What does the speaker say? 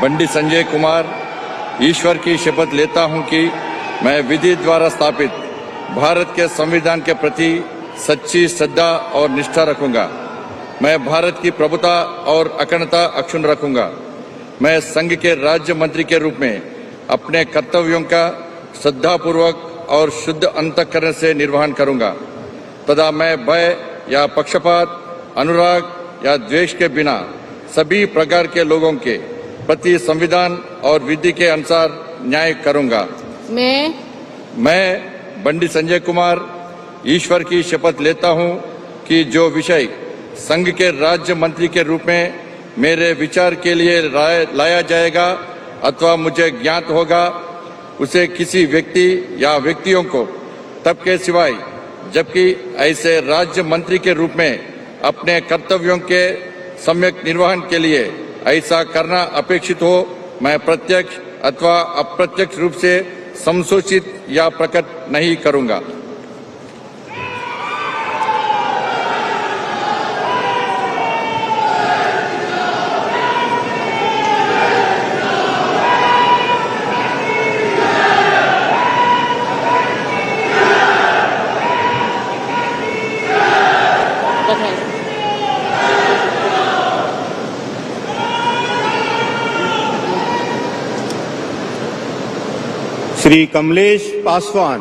बंडी संजय कुमार ईश्वर की शपथ लेता हूं कि मैं विधि द्वारा स्थापित भारत के संविधान के प्रति सच्ची श्रद्धा और निष्ठा रखूंगा। मैं भारत की प्रभुता और अखंडता अक्षुण्ण रखूंगा। मैं संघ के राज्य मंत्री के रूप में अपने कर्तव्यों का श्रद्धापूर्वक और शुद्ध अंतःकरण से निर्वहन करूंगा तथा मैं भय या पक्षपात, अनुराग या द्वेष के बिना सभी प्रकार के लोगों के प्रति संविधान और विधि के अनुसार न्याय करूंगा। मैं बंडी संजय कुमार ईश्वर की शपथ लेता हूं कि जो विषय संघ के राज्य मंत्री के रूप में मेरे विचार के लिए लाया जाएगा अथवा मुझे ज्ञात होगा, उसे किसी व्यक्ति या व्यक्तियों को तब के सिवाय जबकि ऐसे राज्य मंत्री के रूप में अपने कर्तव्यों के सम्यक निर्वहन के लिए ऐसा करना अपेक्षित हो, मैं प्रत्यक्ष अथवा अप्रत्यक्ष रूप से संशोधित या प्रकट नहीं करूंगा। श्री कमलेश पासवान।